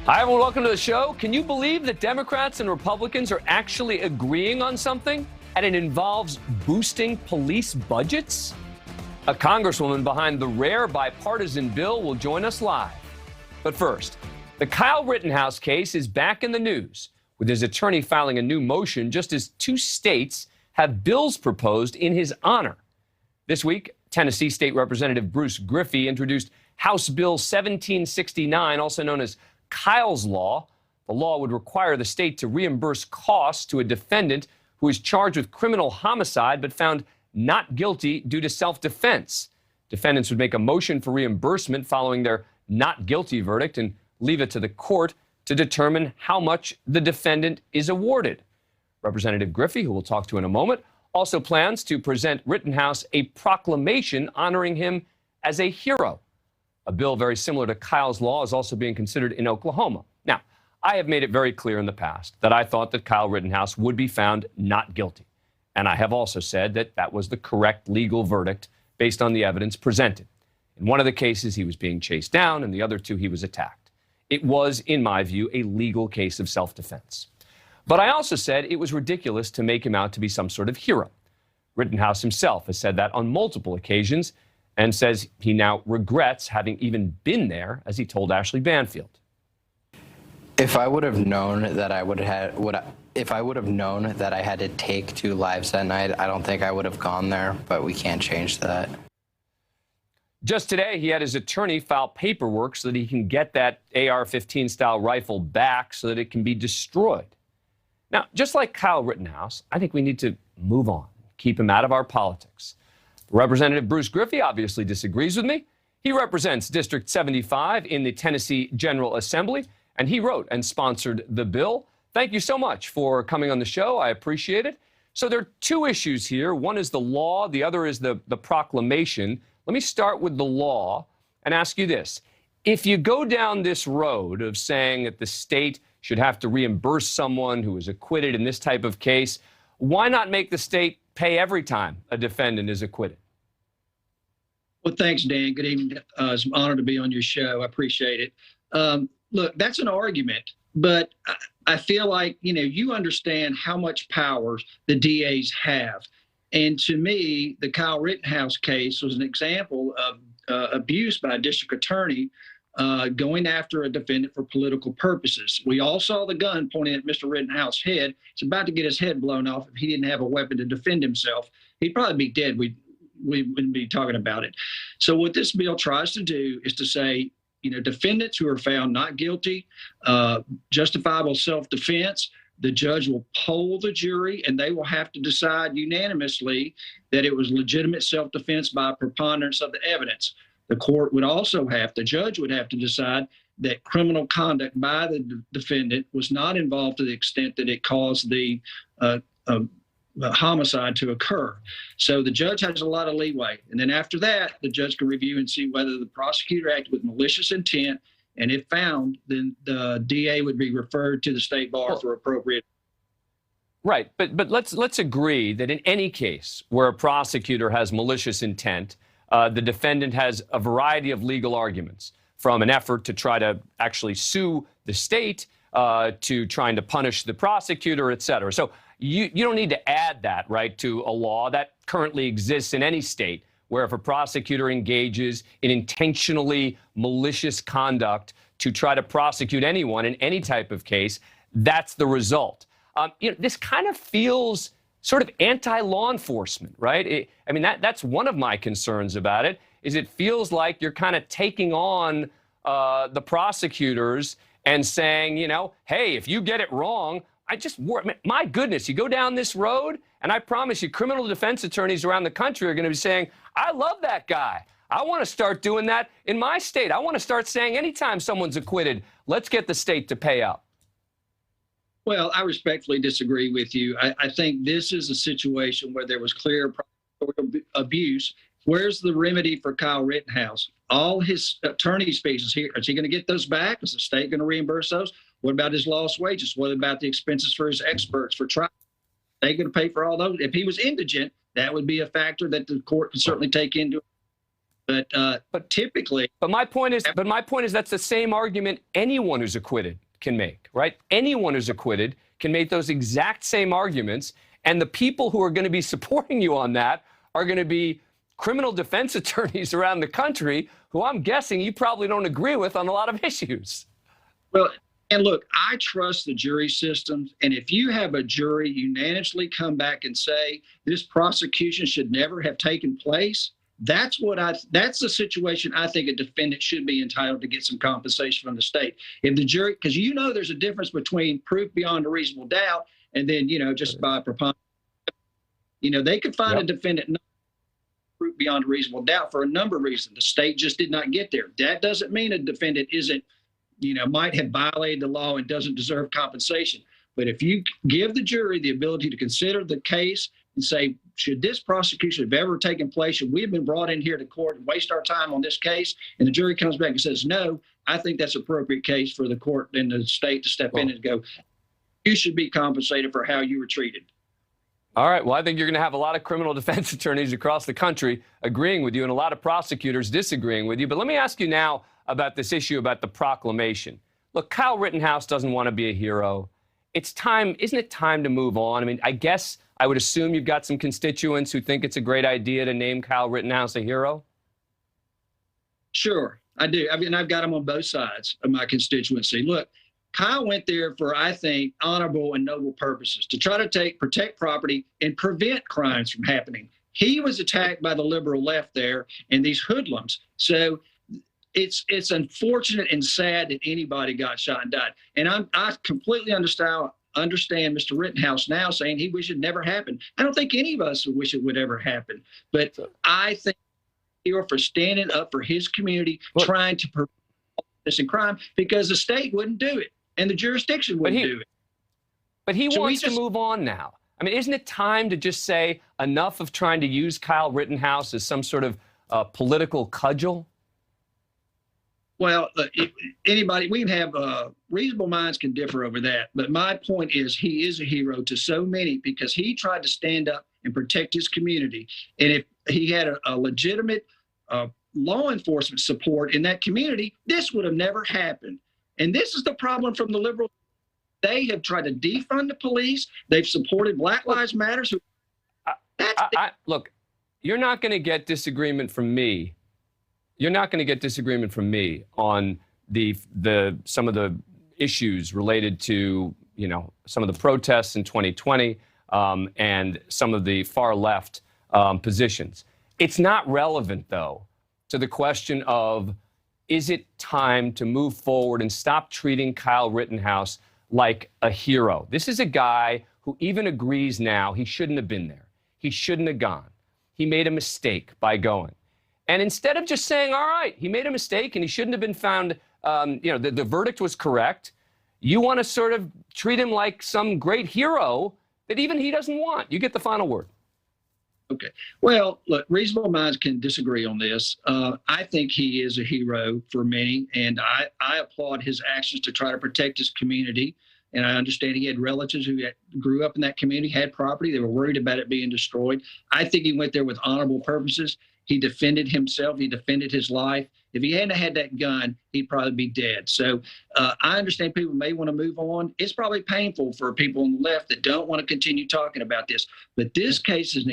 Hi, everyone. Welcome to the show. Can you believe that Democrats and Republicans are actually agreeing on something, and it involves boosting police budgets? A congresswoman behind the rare bipartisan bill will join us live. But first, the Kyle Rittenhouse case is back in the news, with his attorney filing a new motion just as two states have bills proposed in his honor. This week, Tennessee State Representative Bruce Griffey introduced House Bill 1769, also known as Kyle's Law. The law would require the state to reimburse costs to a defendant who is charged with criminal homicide but found not guilty due to self-defense. Defendants would make a motion for reimbursement following their not guilty verdict and leave it to the court to determine how much the defendant is awarded. Representative Griffey, who we'll talk to in a moment, also plans to present Rittenhouse a proclamation honoring him as a hero. A bill very similar to Kyle's Law is also being considered in Oklahoma. Now, I have made it very clear in the past that I thought that Kyle Rittenhouse would be found not guilty. And I have also said that that was the correct legal verdict based on the evidence presented. In one of the cases, he was being chased down. In the other two, he was attacked. It was, in my view, a legal case of self-defense. But I also said it was ridiculous to make him out to be some sort of hero. Rittenhouse himself has said that on multiple occasions, and says he now regrets having even been there, as he told Ashley Banfield. If I would have known that if I would have known that I had to take 2 lives that night, I don't think I would have gone there, but we can't change that. Just today, he had his attorney file paperwork so that he can get that AR-15 style rifle back so that it can be destroyed. Now, just like Kyle Rittenhouse, I think we need to move on, keep him out of our politics. Representative Bruce Griffey obviously disagrees with me. He represents District 75 in the Tennessee General Assembly, and he wrote and sponsored the bill. Thank you so much for coming on the show. I appreciate it. So there are 2 issues here. One is the law. The other is the proclamation. Let me start with the law and ask you this. If you go down this road of saying that the state should have to reimburse someone who is acquitted in this type of case, why not make the state pay every time a defendant is acquitted? Well, thanks, Dan. Good evening. It's an honor to be on your show. I appreciate it. Look, that's an argument, but I feel like, you understand how much power the DAs have. And to me, the Kyle Rittenhouse case was an example of abuse by a district attorney going after a defendant for political purposes. We all saw the gun pointing at Mr. Rittenhouse's head. It's about to get his head blown off if he didn't have a weapon to defend himself. He'd probably be dead. We wouldn't be talking about it. So what this bill tries to do is to say, defendants who are found not guilty, justifiable self-defense, the judge will poll the jury and they will have to decide unanimously that it was legitimate self-defense by a preponderance of the evidence. The judge would have to decide that criminal conduct by the defendant was not involved to the extent that it caused the homicide to occur. So the judge has a lot of leeway. And then after that, the judge can review and see whether the prosecutor acted with malicious intent. And if found, then the DA would be referred to the state bar for appropriate. Right. But let's agree that in any case where a prosecutor has malicious intent, the defendant has a variety of legal arguments, from an effort to try to actually sue the state to trying to punish the prosecutor, et cetera. So you don't need to add that, right, to a law that currently exists in any state where if a prosecutor engages in intentionally malicious conduct to try to prosecute anyone in any type of case, that's the result. This kind of feels sort of anti-law enforcement, right? That's one of my concerns about it, is it feels like you're kind of taking on the prosecutors and saying, hey, if you get it wrong, my goodness, you go down this road, and I promise you, criminal defense attorneys around the country are going to be saying, I love that guy. I want to start doing that in my state. I want to start saying anytime someone's acquitted, let's get the state to pay out. Well, I respectfully disagree with you. I think this is a situation where there was clear abuse. Where's the remedy for Kyle Rittenhouse? All his attorney's fees here, is he going to get those back? Is the state going to reimburse those? What about his lost wages? What about the expenses for his experts for trial? Are they going to pay for all those? If he was indigent, that would be a factor that the court can certainly take into. But typically, but my point is that's the same argument anyone who's acquitted can make, right? Anyone who's acquitted can make those exact same arguments, and the people who are going to be supporting you on that are going to be criminal defense attorneys around the country who I'm guessing you probably don't agree with on a lot of issues. well, and look, I trust the jury systems, and if you have a jury unanimously come back and say this prosecution should never have taken place, that's the situation I think a defendant should be entitled to get some compensation from the state. If the jury, because there's a difference between proof beyond a reasonable doubt and then, just by preponderance. They could find a defendant not proof beyond a reasonable doubt for a number of reasons. The state just did not get there. That doesn't mean a defendant might have violated the law and doesn't deserve compensation. But if you give the jury the ability to consider the case and say, should this prosecution have ever taken place? Should we have been brought in here to court and waste our time on this case? And the jury comes back and says, no, I think that's an appropriate case for the court and the state to step in and go, you should be compensated for how you were treated. All right. Well, I think you're going to have a lot of criminal defense attorneys across the country agreeing with you and a lot of prosecutors disagreeing with you. But let me ask you now about this issue about the proclamation. Look, Kyle Rittenhouse doesn't want to be a hero. It's time, isn't it time to move on? I mean, I guess I would assume you've got some constituents who think it's a great idea to name Kyle Rittenhouse a hero. Sure, I do. I mean, I've got them on both sides of my constituency. Look, Kyle went there for, I think, honorable and noble purposes, to try to protect property and prevent crimes from happening. He was attacked by the liberal left there and these hoodlums. So it's unfortunate and sad that anybody got shot and died. And I completely understand Mr. Rittenhouse now saying he wished it never happened. I don't think any of us would wish it would ever happen. But I think you're for standing up for his community, trying to prevent this and crime, because the state wouldn't do it and the jurisdiction wouldn't do it. But he wants to move on now. I mean, isn't it time to just say enough of trying to use Kyle Rittenhouse as some sort of political cudgel? Well, we can have reasonable minds can differ over that. But my point is he is a hero to so many because he tried to stand up and protect his community. And if he had a legitimate law enforcement support in that community, this would have never happened. And this is the problem from the liberals. They have tried to defund the police. They've supported Black Lives Matter. Look, you're not going to get disagreement from me. You're not going to get disagreement from me on some of the issues related to, some of the protests in 2020 and some of the far left positions. It's not relevant, though, to the question of, is it time to move forward and stop treating Kyle Rittenhouse like a hero? This is a guy who even agrees now he shouldn't have been there. He shouldn't have gone. He made a mistake by going. And instead of just saying, all right, he made a mistake and he shouldn't have been found, the verdict was correct, you want to sort of treat him like some great hero that even he doesn't want. You get the final word. Okay. Well, look, reasonable minds can disagree on this. I think he is a hero for many, and I applaud his actions to try to protect his community. And I understand he had relatives who grew up in that community, had property. They were worried about it being destroyed. I think he went there with honorable purposes. He defended himself. He defended his life. If he hadn't had that gun, he'd probably be dead. So I understand people may want to move on. It's probably painful for people on the left that don't want to continue talking about this. But this case is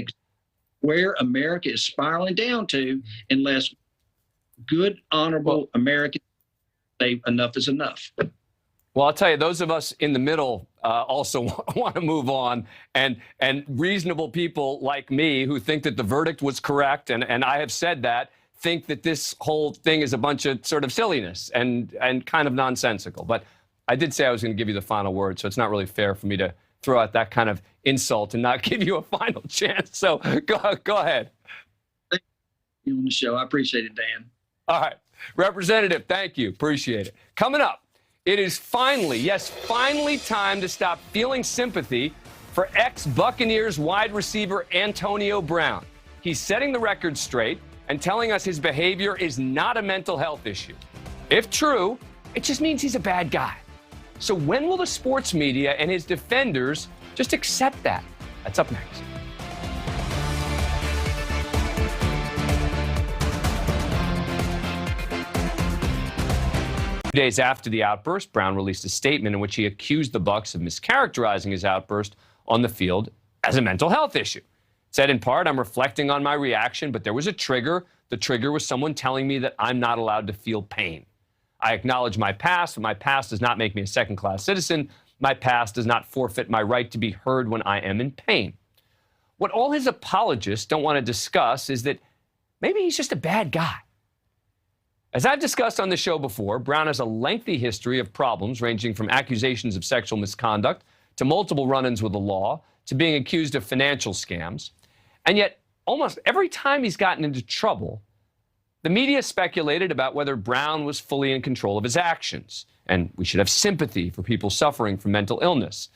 where America is spiraling down to unless good, honorable Americans say enough is enough. Well, I'll tell you, those of us in the middle also want to move on, and reasonable people like me who think that the verdict was correct, and I have said that, think that this whole thing is a bunch of sort of silliness and kind of nonsensical. But I did say I was going to give you the final word, so it's not really fair for me to throw out that kind of insult and not give you a final chance. So go ahead. Thank you on the show. I appreciate it, Dan. All right. Representative, thank you. Appreciate it. Coming up, it is finally, yes, finally time to stop feeling sympathy for ex-Buccaneers wide receiver Antonio Brown. He's setting the record straight and telling us his behavior is not a mental health issue. If true, it just means he's a bad guy. So when will the sports media and his defenders just accept that? That's up next. Days after the outburst, Brown released a statement in which he accused the Bucs of mischaracterizing his outburst on the field as a mental health issue. Said in part, "I'm reflecting on my reaction, but there was a trigger. The trigger was someone telling me that I'm not allowed to feel pain. I acknowledge my past, but my past does not make me a second-class citizen. My past does not forfeit my right to be heard when I am in pain." What all his apologists don't want to discuss is that maybe he's just a bad guy. As I've discussed on the show before, Brown has a lengthy history of problems ranging from accusations of sexual misconduct to multiple run-ins with the law to being accused of financial scams. And yet, almost every time he's gotten into trouble, the media speculated about whether Brown was fully in control of his actions, and we should have sympathy for people suffering from mental illness.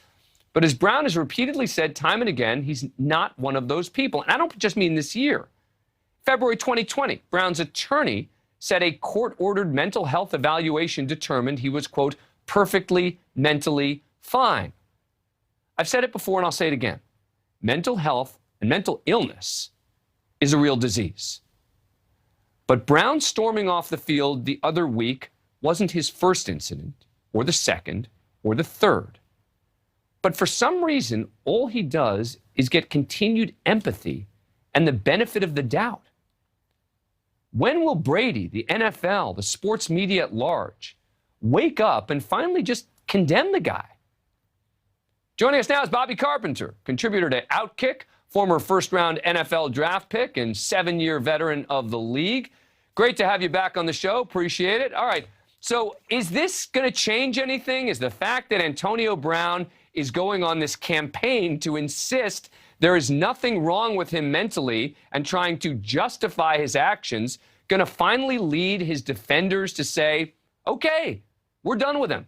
But as Brown has repeatedly said time and again, he's not one of those people. And I don't just mean this year. February 2020, Brown's attorney said a court-ordered mental health evaluation determined he was, quote, perfectly mentally fine. I've said it before and I'll say it again. Mental health and mental illness is a real disease. But Brown storming off the field the other week wasn't his first incident, or the second, or the third. But for some reason, all he does is get continued empathy and the benefit of the doubt. When will Brady, the NFL, the sports media at large, wake up and finally just condemn the guy? Joining us now is Bobby Carpenter, contributor to Outkick, former first-round NFL draft pick and 7-year veteran of the league. Great to have you back on the show. Appreciate it. All right. So is this going to change anything? Is the fact that Antonio Brown is going on this campaign to insist there is nothing wrong with him mentally and trying to justify his actions going to finally lead his defenders to say, okay, we're done with him?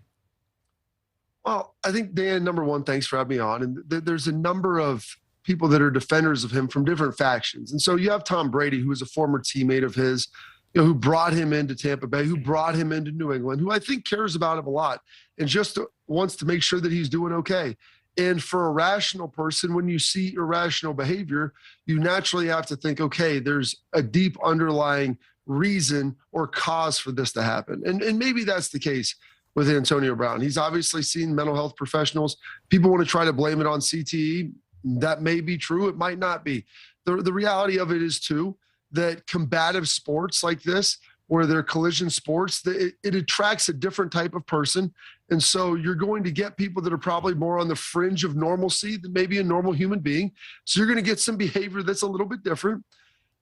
Well, I think, Dan, number one, thanks for having me on. And there's a number of people that are defenders of him from different factions. And so you have Tom Brady, who is a former teammate of his, who brought him into Tampa Bay, who brought him into New England, who I think cares about him a lot and just wants to make sure that he's doing okay. And for a rational person, when you see irrational behavior, you naturally have to think, okay, there's a deep underlying reason or cause for this to happen. And maybe that's the case with Antonio Brown. He's obviously seen mental health professionals. People want to try to blame it on CTE. That may be true. It might not be. The reality of it is, too, that combative sports like this, where they're collision sports, it attracts a different type of person. And so you're going to get people that are probably more on the fringe of normalcy than maybe a normal human being. So you're going to get some behavior that's a little bit different.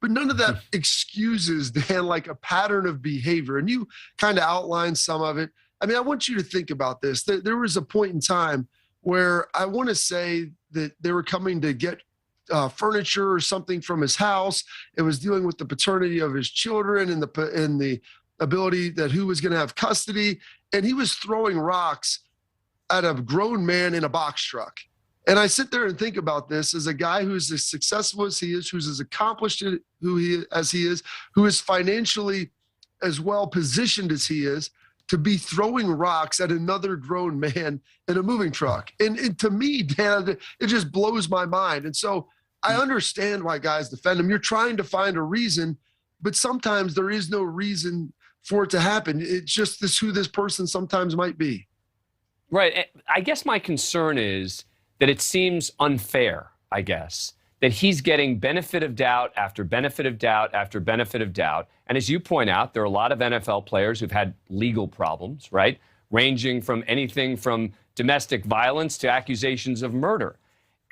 But none of that excuses, Dan, like a pattern of behavior. And you kind of outlined some of it. I mean, I want you to think about this. There was a point in time where I want to say that they were coming to get furniture or something from his house. It was dealing with the paternity of his children and the ability that who was going to have custody. And he was throwing rocks at a grown man in a box truck. And I sit there and think about this as a guy who's as successful as he is, who's as accomplished as he is, who is financially as well positioned as he is, to be throwing rocks at another grown man in a moving truck. And to me, Dan, it just blows my mind. And so I understand why guys defend him. You're trying to find a reason, but sometimes there is no reason for it to happen. It's just who this person sometimes might be. Right. I guess my concern is that it seems unfair, I guess, that he's getting benefit of doubt after benefit of doubt after benefit of doubt. And as you point out, there are a lot of NFL players who've had legal problems, right? Ranging from anything from domestic violence to accusations of murder.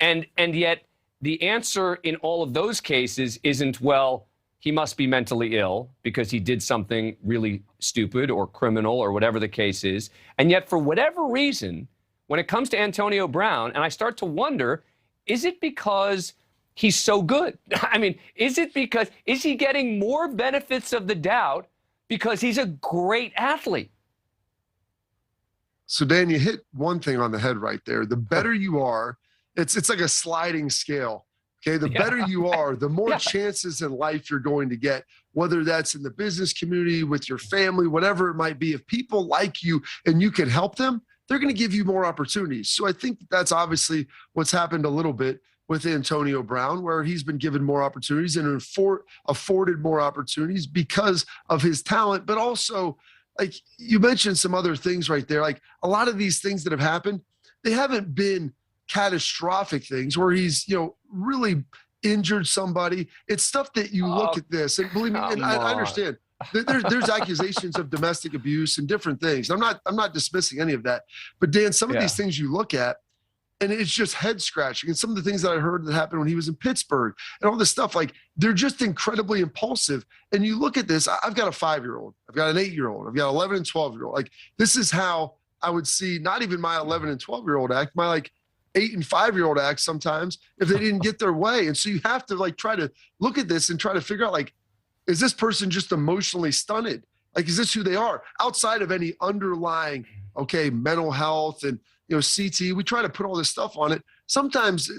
And yet the answer in all of those cases isn't, well, he must be mentally ill because he did something really stupid or criminal or whatever the case is. And yet for whatever reason, when it comes to Antonio Brown, and I start to wonder, is it because he's so good? I mean, is he getting more benefits of the doubt because he's a great athlete? So, Dan, you hit one thing on the head right there. The better you are, it's like a sliding scale. Okay, the better you are, the more chances in life you're going to get, whether that's in the business community, with your family, whatever it might be. If people like you and you can help them, they're going to give you more opportunities. So I think that's obviously what's happened a little bit with Antonio Brown, where he's been given more opportunities and afforded more opportunities because of his talent, but also like you mentioned some other things right there. Like a lot of these things that have happened, they haven't been catastrophic things where he's, really injured somebody. It's stuff that you look at this and believe me, and I understand there's accusations of domestic abuse and different things. I'm not dismissing any of that, but Dan, some of these things you look at and it's just head scratching. And some of the things that I heard that happened when he was in Pittsburgh and all this stuff, like they're just incredibly impulsive. And you look at this, I've got a 5-year-old, I've got an 8-year-old, I've got 11 and 12-year-old. Like this is how I would see not even my 11 and 12-year-old act, my 8 and 5-year-old act sometimes if they didn't get their way. And so you have to try to look at this and try to figure out is this person just emotionally stunted? Is this who they are outside of any underlying, mental health and, CT, we try to put all this stuff on it. Sometimes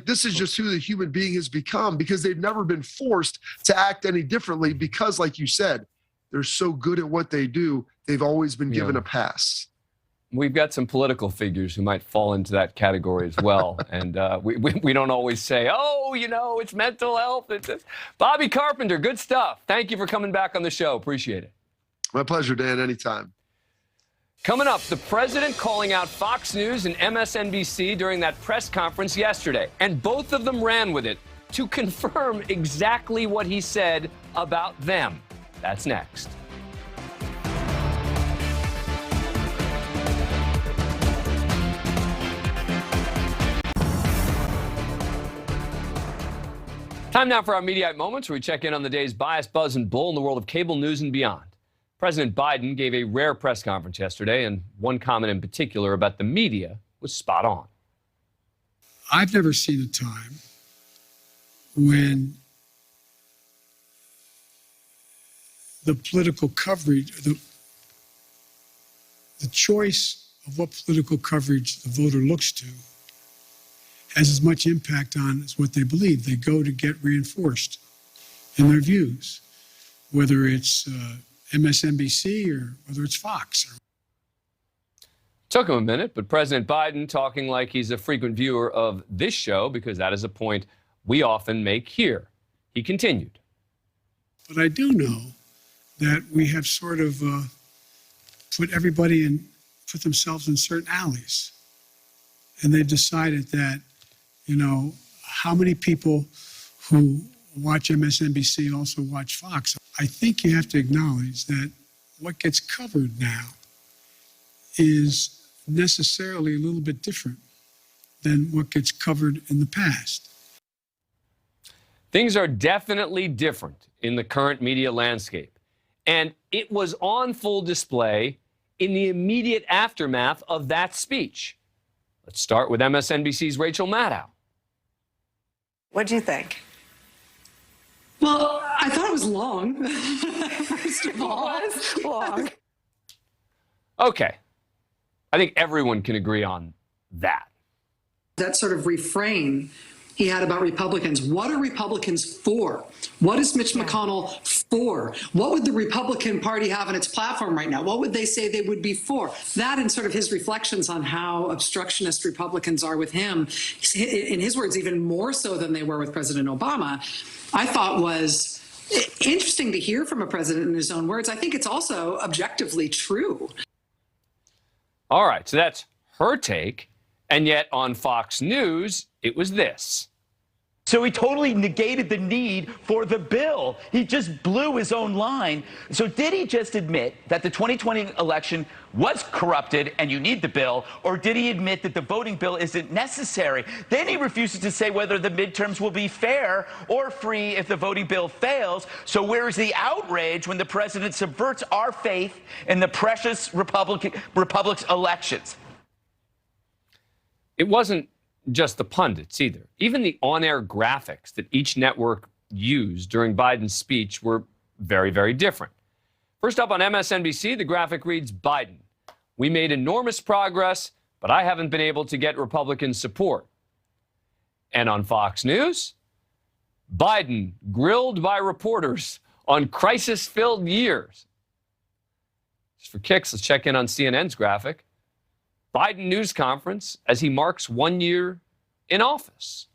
this is just who the human being has become because they've never been forced to act any differently because like you said, they're so good at what they do. They've always been given a pass. We've got some political figures who might fall into that category as well. And we don't always say, it's mental health. It's Bobby Carpenter, good stuff. Thank you for coming back on the show. Appreciate it. My pleasure, Dan, anytime. Coming up, the president calling out Fox News and MSNBC during that press conference yesterday. And both of them ran with it to confirm exactly what he said about them. That's next. Time now for our Mediaite Moments, where we check in on the day's bias, buzz, and bull in the world of cable news and beyond. President Biden gave a rare press conference yesterday, and one comment in particular about the media was spot on. I've never seen a time when the political coverage, the choice of what political coverage the voter looks to has as much impact on as what they believe. They go to get reinforced in their views, whether it's MSNBC or whether it's Fox. Took him a minute, but President Biden talking like he's a frequent viewer of this show, because that is a point we often make here. He continued. But I do know that we have sort of put themselves in certain alleys. And they've decided that, how many people who watch MSNBC also watch Fox. I think you have to acknowledge that what gets covered now is necessarily a little bit different than what gets covered in the past. Things are definitely different in the current media landscape. And it was on full display in the immediate aftermath of that speech. Let's start with MSNBC's Rachel Maddow. What do you think? Well, I thought it was long, first of all. It was long. Okay. I think everyone can agree on that. That sort of refrain he had about Republicans. What are Republicans for? What is Mitch McConnell for? What would the Republican Party have in its platform right now? What would they say they would be for? That and sort of his reflections on how obstructionist Republicans are with him, in his words, even more so than they were with President Obama, I thought was interesting to hear from a president in his own words. I think it's also objectively true. All right, so that's her take. And yet on Fox News, it was this. So he totally negated the need for the bill. He just blew his own line. So did he just admit that the 2020 election was corrupted and you need the bill, or did he admit that the voting bill isn't necessary? Then he refuses to say whether the midterms will be fair or free if the voting bill fails. So where is the outrage when the president subverts our faith in the precious Republic's elections? It wasn't just the pundits either. Even the on-air graphics that each network used during Biden's speech were very, very different. First up on MSNBC, the graphic reads, Biden, we made enormous progress, but I haven't been able to get Republican support. And on Fox News, Biden grilled by reporters on crisis-filled years. Just for kicks, let's check in on CNN's graphic. Biden news conference as he marks 1 year in office.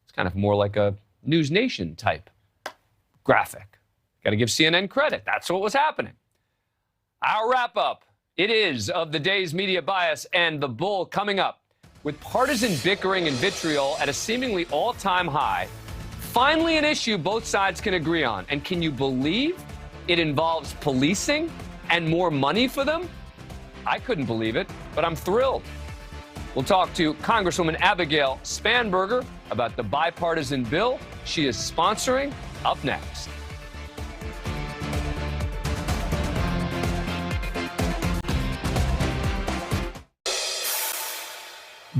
It's kind of more like a NewsNation type graphic. Got to give CNN credit. That's what was happening. Our wrap-up, it is, of the day's media bias and the bull coming up. With partisan bickering and vitriol at a seemingly all-time high, finally an issue both sides can agree on. And can you believe it involves policing and more money for them? I couldn't believe it, but I'm thrilled. We'll talk to Congresswoman Abigail Spanberger about the bipartisan bill she is sponsoring up next.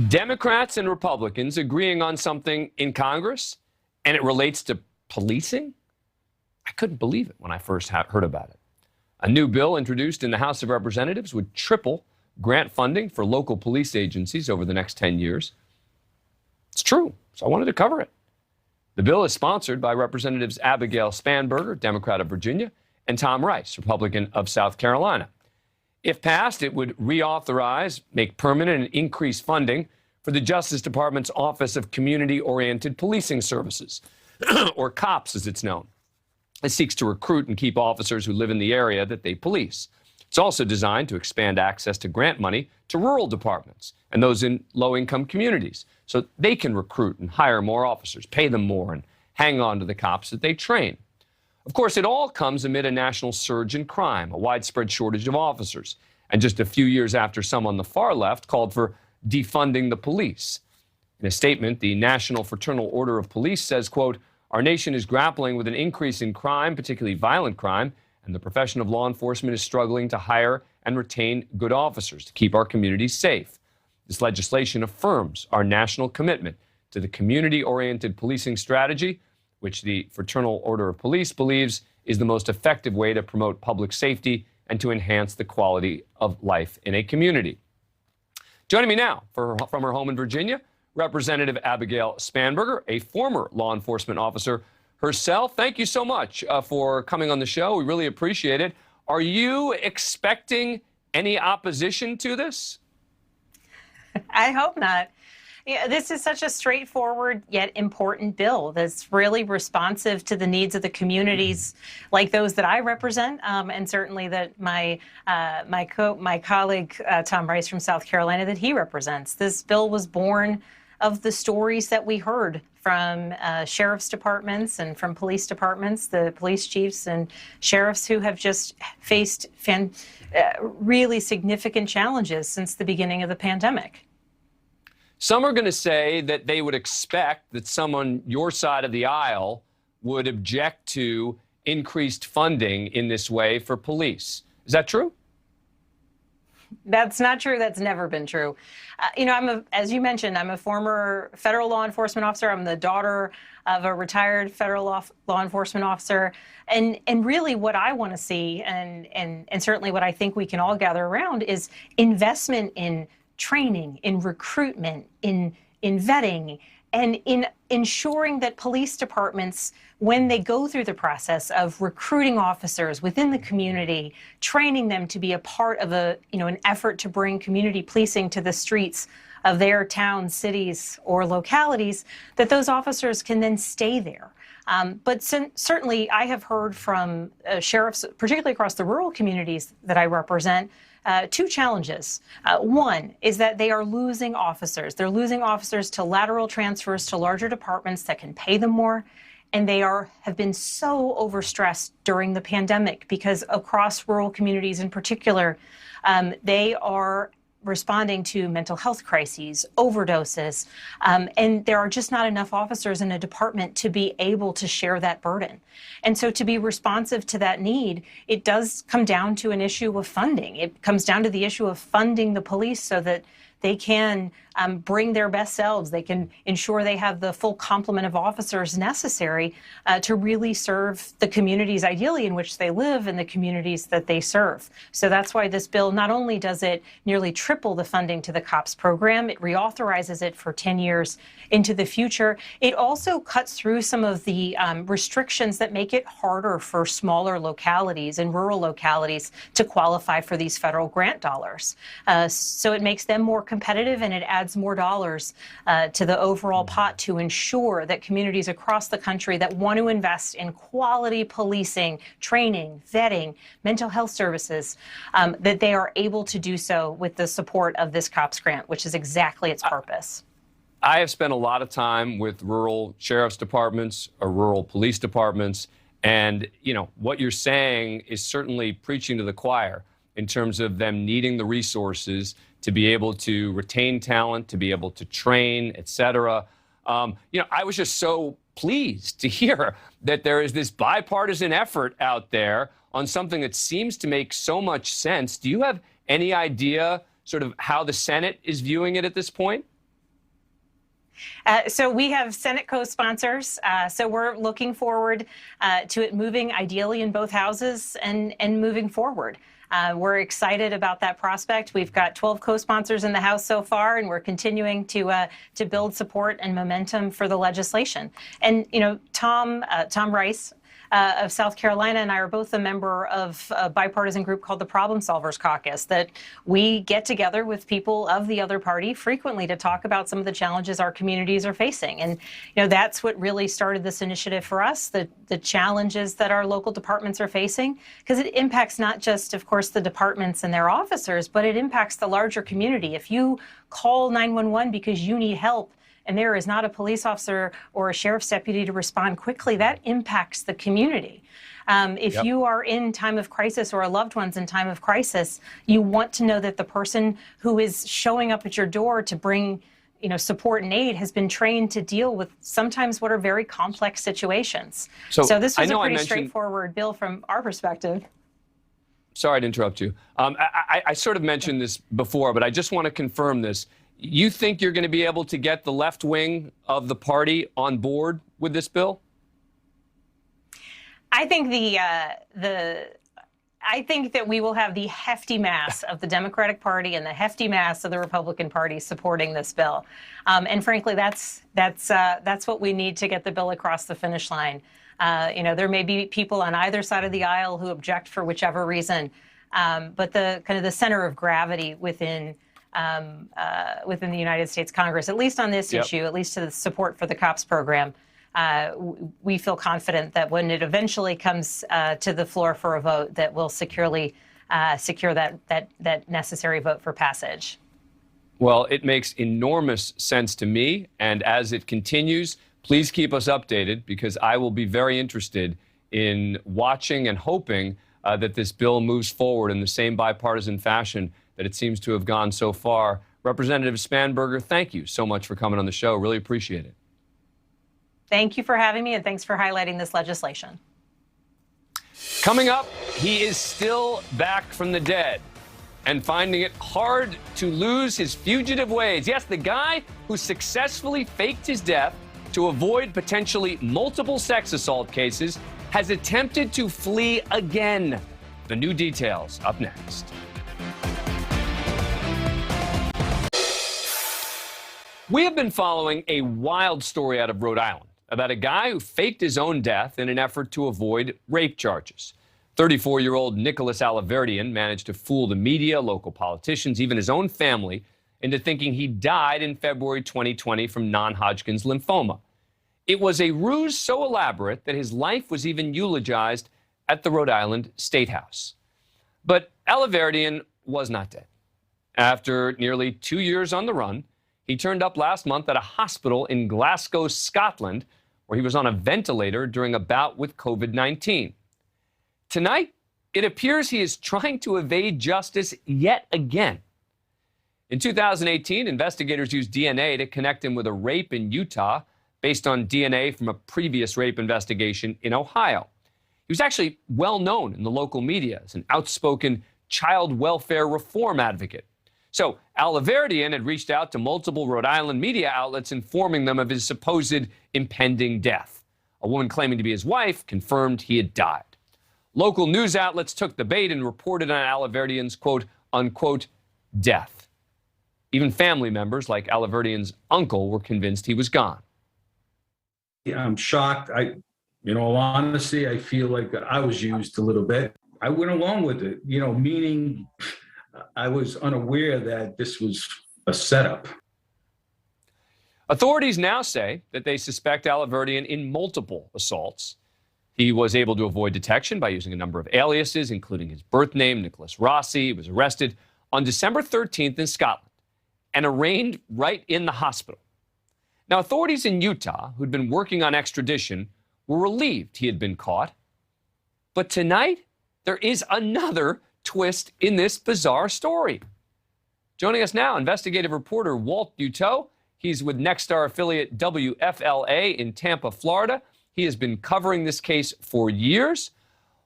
Democrats and Republicans agreeing on something in Congress, and it relates to policing? I couldn't believe it when I first heard about it. A new bill introduced in the House of Representatives would triple grant funding for local police agencies over the next 10 years. It's true, so I wanted to cover it. The bill is sponsored by Representatives Abigail Spanberger, Democrat of Virginia, and Tom Rice, Republican of South Carolina. If passed, it would reauthorize, make permanent, and increase funding for the Justice Department's Office of Community-Oriented Policing Services, or COPS as it's known. It seeks to recruit and keep officers who live in the area that they police. It's also designed to expand access to grant money to rural departments and those in low-income communities so they can recruit and hire more officers, pay them more, and hang on to the cops that they train. Of course, it all comes amid a national surge in crime, a widespread shortage of officers, and just a few years after some on the far left called for defunding the police. In a statement, the National Fraternal Order of Police says, quote, "Our nation is grappling with an increase in crime, particularly violent crime, and the profession of law enforcement is struggling to hire and retain good officers to keep our communities safe. This legislation affirms our national commitment to the community-oriented policing strategy, which the Fraternal Order of Police believes is the most effective way to promote public safety and to enhance the quality of life in a community." Joining me now from her home in Virginia, Representative Abigail Spanberger, a former law enforcement officer herself. Thank you so much for coming on the show. We really appreciate it. Are you expecting any opposition to this? I hope not. Yeah, this is such a straightforward yet important bill that's really responsive to the needs of the communities like those that I represent, and certainly that my colleague Tom Rice from South Carolina that he represents. This bill was born of the stories that we heard from sheriff's departments and from police departments, the police chiefs and sheriffs who have just faced really significant challenges since the beginning of the pandemic. Some are going to say that they would expect that some on your side of the aisle would object to increased funding in this way for police. Is that true? That's not true. That's never been true. As you mentioned, I'm a former federal law enforcement officer. I'm the daughter of a retired federal law enforcement officer. And really what I want to see, and certainly what I think we can all gather around, is investment in training, in recruitment, in vetting, and in ensuring that police departments, when they go through the process of recruiting officers within the community, training them to be a part of an effort to bring community policing to the streets of their towns, cities, or localities, that those officers can then stay there. But certainly I have heard from sheriffs, particularly across the rural communities that I represent, two challenges. One is that they are losing officers. They're losing officers to lateral transfers to larger departments that can pay them more. And they have been so overstressed during the pandemic because across rural communities in particular, they are responding to mental health crises, overdoses, and there are just not enough officers in a department to be able to share that burden. And so to be responsive to that need, it does come down to an issue of funding. It comes down to the issue of funding the police so that they can bring their best selves. They can ensure they have the full complement of officers necessary to really serve the communities ideally in which they live and the communities that they serve. So that's why this bill, not only does it nearly triple the funding to the COPS program, it reauthorizes it for 10 years into the future. It also cuts through some of the restrictions that make it harder for smaller localities and rural localities to qualify for these federal grant dollars. So it makes them more competitive, and it adds adds more dollars to the overall pot to ensure that communities across the country that want to invest in quality policing, training, vetting, mental health services, that they are able to do so with the support of this COPS grant, which is exactly its purpose. I have spent a lot of time with rural sheriff's departments or rural police departments. And, you know, what you're saying is certainly preaching to the choir in terms of them needing the resources to be able to retain talent, to be able to train, et cetera. You know, I was just so pleased to hear that there is this bipartisan effort out there on something that seems to make so much sense. Do you have any idea sort of how the Senate is viewing it at this point? So we have Senate co-sponsors. So we're looking forward to it moving ideally in both houses and moving forward. We're excited about that prospect. We've got 12 co-sponsors in the House so far, and we're continuing to build support and momentum for the legislation. And, you know, Tom Rice of South Carolina and I are both a member of a bipartisan group called the Problem Solvers Caucus, that we get together with people of the other party frequently to talk about some of the challenges our communities are facing. And, you know, that's what really started this initiative for us, the challenges that our local departments are facing, because it impacts not just, of course, the departments and their officers, but it impacts the larger community. If you call 911 because you need help, and there is not a police officer or a sheriff's deputy to respond quickly, that impacts the community. If you are in time of crisis or a loved one's in time of crisis, you want to know that the person who is showing up at your door to bring, you know, support and aid has been trained to deal with sometimes what are very complex situations. So this was a pretty straightforward bill from our perspective. Sorry to interrupt you. I sort of mentioned this before, but I just want to confirm this. You think you're going to be able to get the left wing of the party on board with this bill? I think I think that we will have the hefty mass of the Democratic Party and the hefty mass of the Republican Party supporting this bill. And frankly, that's what we need to get the bill across the finish line. You know, there may be people on either side of the aisle who object for whichever reason, but the kind of the center of gravity within the United States Congress, at least on this issue, at least to the support for the COPS program, we feel confident that when it eventually comes to the floor for a vote, that we'll securely secure that necessary vote for passage. Well, it makes enormous sense to me. And as it continues, please keep us updated, because I will be very interested in watching and hoping that this bill moves forward in the same bipartisan fashion that it seems to have gone so far. Representative Spanberger, thank you so much for coming on the show. Really appreciate it. Thank you for having me, and thanks for highlighting this legislation. Coming up, he is still back from the dead and finding it hard to lose his fugitive ways. Yes, the guy who successfully faked his death to avoid potentially multiple sex assault cases has attempted to flee again. The new details up next. We have been following a wild story out of Rhode Island about a guy who faked his own death in an effort to avoid rape charges. 34-year-old Nicholas Alaverdian managed to fool the media, local politicians, even his own family, into thinking he died in February 2020 from non-Hodgkin's lymphoma. It was a ruse so elaborate that his life was even eulogized at the Rhode Island State House. But Alaverdian was not dead. After nearly 2 years on the run, he turned up last month at a hospital in Glasgow, Scotland, where he was on a ventilator during a bout with COVID-19. Tonight, it appears he is trying to evade justice yet again. In 2018, investigators used DNA to connect him with a rape in Utah based on DNA from a previous rape investigation in Ohio. He was actually well known in the local media as an outspoken child welfare reform advocate. So Alaverdian had reached out to multiple Rhode Island media outlets informing them of his supposed impending death. A woman claiming to be his wife confirmed he had died. Local news outlets took the bait and reported on Alaverdian's quote unquote death. Even family members like Alaverdian's uncle were convinced he was gone. Yeah, I'm shocked. In all honesty, I feel like I was used a little bit. I went along with it, meaning I was unaware that this was a setup. Authorities now say that they suspect Alaverdian in multiple assaults. He was able to avoid detection by using a number of aliases, including his birth name, Nicholas Rossi. He was arrested on December 13th in Scotland and arraigned right in the hospital. Now, authorities in Utah, who'd been working on extradition, were relieved he had been caught. But tonight, there is another twist in this bizarre story. Joining us now, investigative reporter Walt Buteau. He's with Nexstar affiliate WFLA in Tampa, Florida. He has been covering this case for years.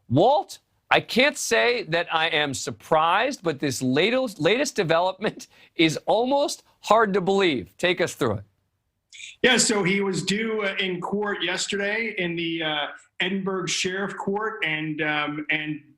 Walt, I can't say that I am surprised, but this latest development is almost hard to believe. Take us through it. Yeah, so he was due in court yesterday in the Edinburgh Sheriff Court and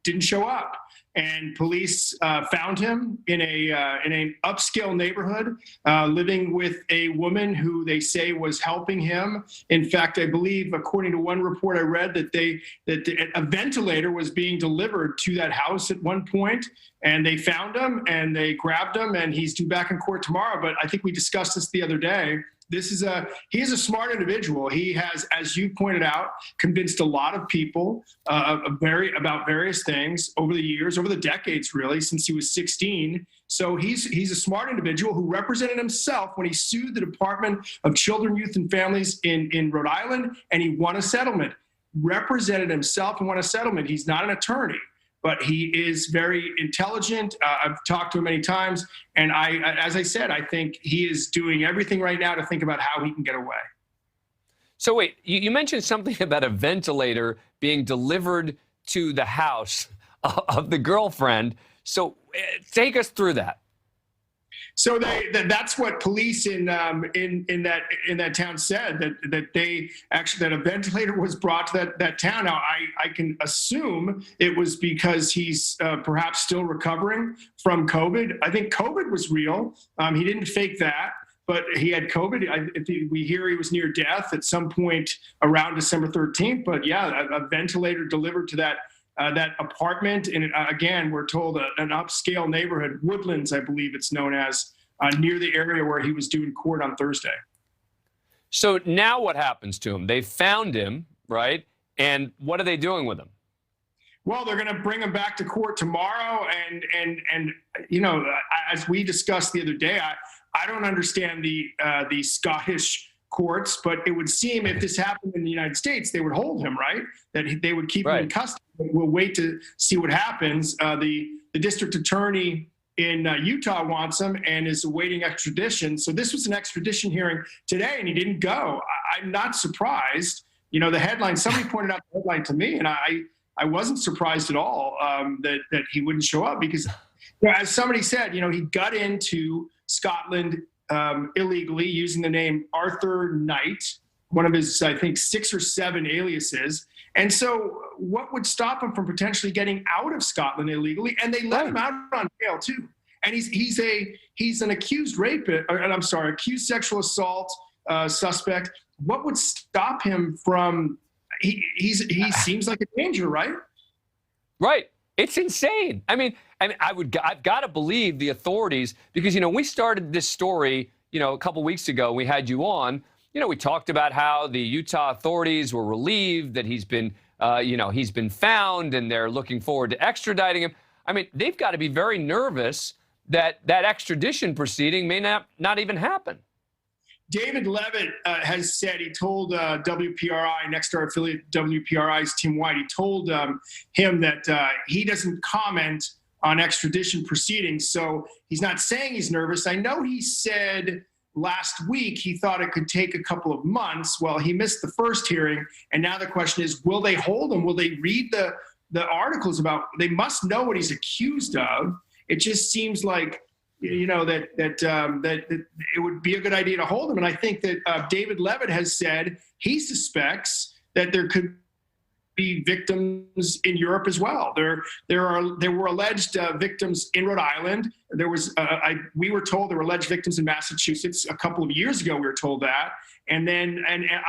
didn't show up. And police found him in an upscale neighborhood, living with a woman who they say was helping him. In fact, I believe, according to one report I read, that a ventilator was being delivered to that house at one point, and they found him and they grabbed him, and he's due back in court tomorrow. But I think we discussed this the other day. He is a smart individual. He has, as you pointed out, convinced a lot of people about various things over the years, over the decades, really, since he was 16. So he's a smart individual who represented himself when he sued the Department of Children, Youth, and Families in Rhode Island, and he won a settlement. Represented himself and won a settlement. He's not an attorney, but he is very intelligent. I've talked to him many times. And as I said, I think he is doing everything right now to think about how he can get away. So wait, you mentioned something about a ventilator being delivered to the house of the girlfriend. So take us through that. So that's what police in that town said, that a ventilator was brought to that town. Now I can assume it was because he's perhaps still recovering from COVID. I think COVID was real. He didn't fake that, but he had COVID. We hear he was near death at some point around December 13th. But yeah, a ventilator delivered to that apartment. And again, we're told an upscale neighborhood, Woodlands, I believe it's known as, near the area where he was due in court on Thursday. So now what happens to him? They found him, right? And what are they doing with him? Well, they're going to bring him back to court tomorrow. And you know, as we discussed the other day, I don't understand the Scottish courts, but it would seem if this happened in the United States, they would hold him, right? That they would keep him in custody. We'll wait to see what happens. The district attorney in Utah wants him and is awaiting extradition. So this was an extradition hearing today, and he didn't go. I'm not surprised. You know, the headline, somebody pointed out the headline to me, and I wasn't surprised at all that he wouldn't show up because, you know, as somebody said, you know, he got into Scotland illegally using the name Arthur Knight, one of his, I think, 6 or 7 aliases. And so what would stop him from potentially getting out of Scotland illegally? And they let him out on bail too. And he's an accused rapist, accused sexual assault suspect. What would stop him from, he seems like a danger, right? Right. It's insane. I mean, I've got to believe the authorities because, you know, we started this story, you know, a couple weeks ago. We had you on. You know, we talked about how the Utah authorities were relieved that he's been found and they're looking forward to extraditing him. I mean, they've got to be very nervous that extradition proceeding may not even happen. David Levitt has said, he told WPRI, Nexstar affiliate WPRI's Tim White, he told him that he doesn't comment on extradition proceedings. So he's not saying he's nervous. I know he said last week he thought it could take a couple of months. Well, he missed the first hearing. And now the question is, will they hold him? Will they read the articles about, they must know what he's accused of. It just seems like, you know, that it would be a good idea to hold him. And I think that David Levitt has said he suspects that there could be victims in Europe as well. There were alleged victims in Rhode Island. There was we were told there were alleged victims in Massachusetts a couple of years ago. We were told that, and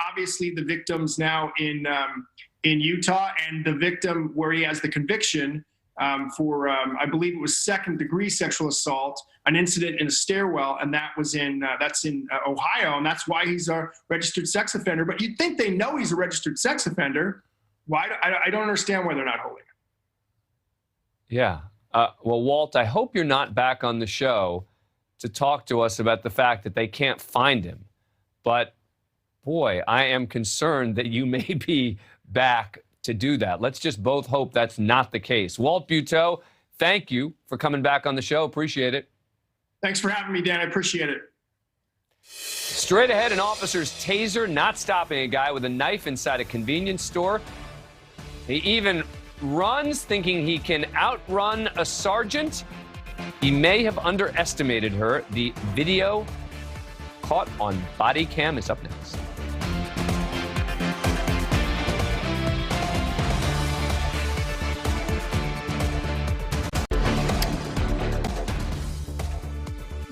obviously the victims now in Utah, and the victim where he has the conviction for I believe it was second-degree sexual assault, an incident in a stairwell, and that's in Ohio, and that's why he's a registered sex offender. But you'd think they know he's a registered sex offender. Why? I don't understand why they're not holding him. Yeah. Well, Walt, I hope you're not back on the show to talk to us about the fact that they can't find him. But, boy, I am concerned that you may be back to do that. Let's just both hope that's not the case. Walt Buteau, thank you for coming back on the show. Appreciate it. Thanks for having me, Dan. I appreciate it. Straight ahead, an officer's taser not stopping a guy with a knife inside a convenience store. He even runs thinking he can outrun a sergeant. He may have underestimated her. The video caught on body cam is up next.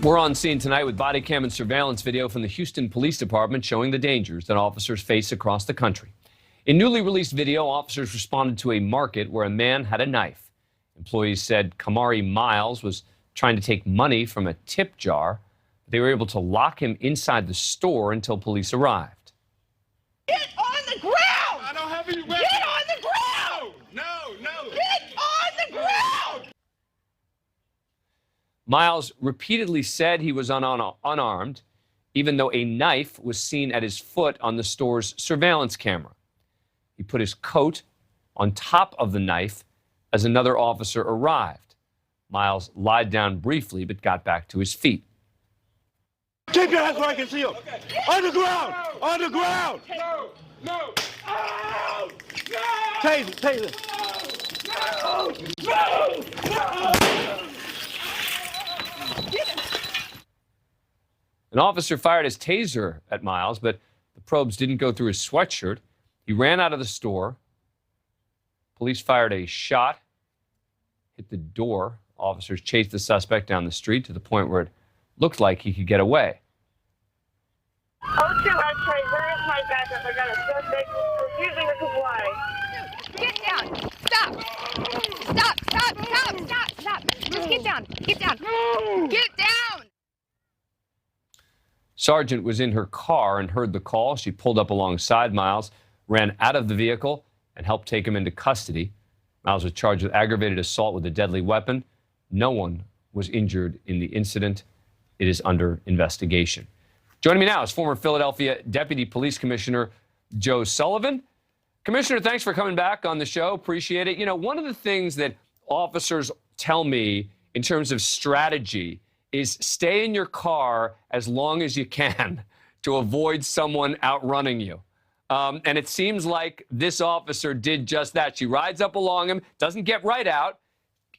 We're on scene tonight with body cam and surveillance video from the Houston Police Department showing the dangers that officers face across the country. In newly released video, officers responded to a market where a man had a knife. Employees said Kamari Miles was trying to take money from a tip jar. They were able to lock him inside the store until police arrived. Get on the ground! I don't have any weapons. Get on the ground! No! Get on the ground! Miles repeatedly said he was unarmed, even though a knife was seen at his foot on the store's surveillance camera. He put his coat on top of the knife as another officer arrived. Miles lied down briefly, but got back to his feet. Keep your hands where I can see them. On the ground! On the ground! No! Oh, no! Taser! No! An officer fired his taser at Miles, but the probes didn't go through his sweatshirt. He ran out of the store. Police fired a shot, hit the door. Officers chased the suspect down the street to the point where it looked like he could get away. Oh, shoot, X-ray, where is my backup? I got a suspect refusing to comply. Get down! Stop! Just get down! No. Get down! Sergeant was in her car and heard the call. She pulled up alongside Miles, ran out of the vehicle, and helped take him into custody. Miles was charged with aggravated assault with a deadly weapon. No one was injured in the incident. It is under investigation. Joining me now is former Philadelphia Deputy Police Commissioner Joe Sullivan. Commissioner, thanks for coming back on the show. Appreciate it. You know, one of the things that officers tell me in terms of strategy is stay in your car as long as you can to avoid someone outrunning you. And it seems like this officer did just that. She rides up along him, doesn't get right out,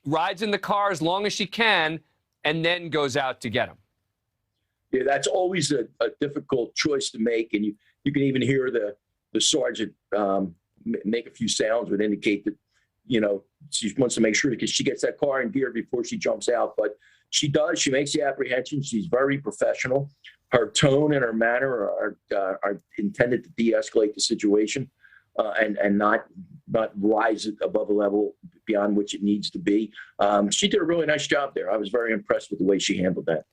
rides in the car as long as she can, and then goes out to get him. Yeah, that's always a difficult choice to make. And you can even hear the sergeant make a few sounds that indicate that, you know, she wants to make sure because she gets that car in gear before she jumps out. But she does. She makes the apprehension. She's very professional. Her tone and her manner are intended to de-escalate the situation and not rise it above a level beyond which it needs to be. She did a really nice job there. I was very impressed with the way she handled that.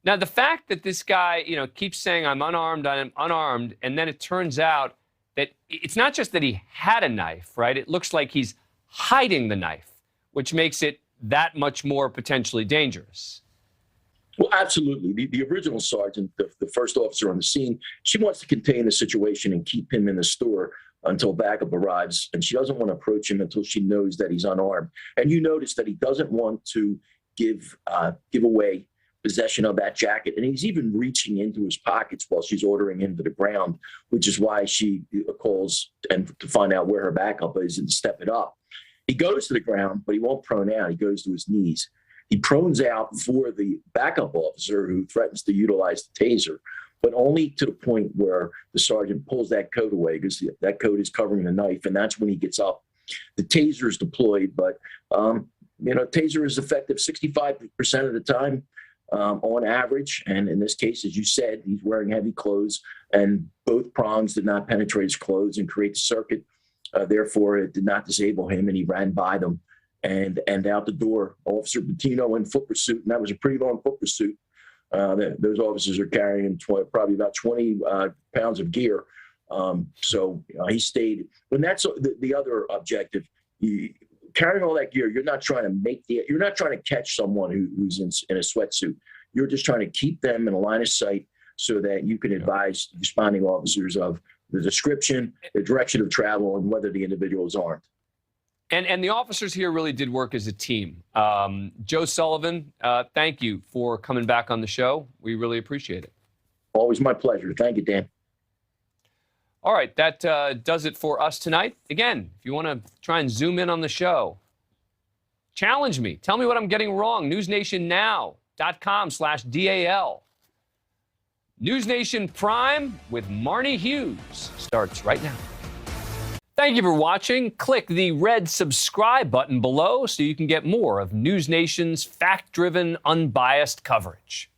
Now, the fact that this guy, you know, keeps saying, I'm unarmed, and then it turns out that it's not just that he had a knife, right? It looks like he's hiding the knife, which makes it that much more potentially dangerous. Well, absolutely. The original sergeant, the first officer on the scene, she wants to contain the situation and keep him in the store until backup arrives. And she doesn't want to approach him until she knows that he's unarmed. And you notice that he doesn't want to give away possession of that jacket. And he's even reaching into his pockets while she's ordering him to the ground, which is why she calls and to find out where her backup is and step it up. He goes to the ground, but he won't prone out. He goes to his knees. He prones out for the backup officer who threatens to utilize the taser, but only to the point where the sergeant pulls that coat away because that coat is covering the knife, and that's when he gets up. The taser is deployed, but taser is effective 65% of the time on average, and in this case, as you said, he's wearing heavy clothes, and both prongs did not penetrate his clothes and create the circuit. Therefore, it did not disable him, and he ran by them and out the door, Officer Bettino in foot pursuit, and that was a pretty long foot pursuit. Those officers are carrying probably about 20 pounds of gear. So he stayed. When that's the other objective, carrying all that gear, you're not trying to catch someone who's in a sweatsuit. You're just trying to keep them in a line of sight so that you can advise responding officers of the description, the direction of travel, and whether the individual is armed. And the officers here really did work as a team. Joe Sullivan, thank you for coming back on the show. We really appreciate it. Always my pleasure. Thank you, Dan. All right, that does it for us tonight. Again, if you want to try and zoom in on the show, challenge me. Tell me what I'm getting wrong. NewsNationNow.com/DAL. NewsNation Prime with Marnie Hughes starts right now. Thank you for watching. Click the red subscribe button below so you can get more of NewsNation's fact-driven, unbiased coverage.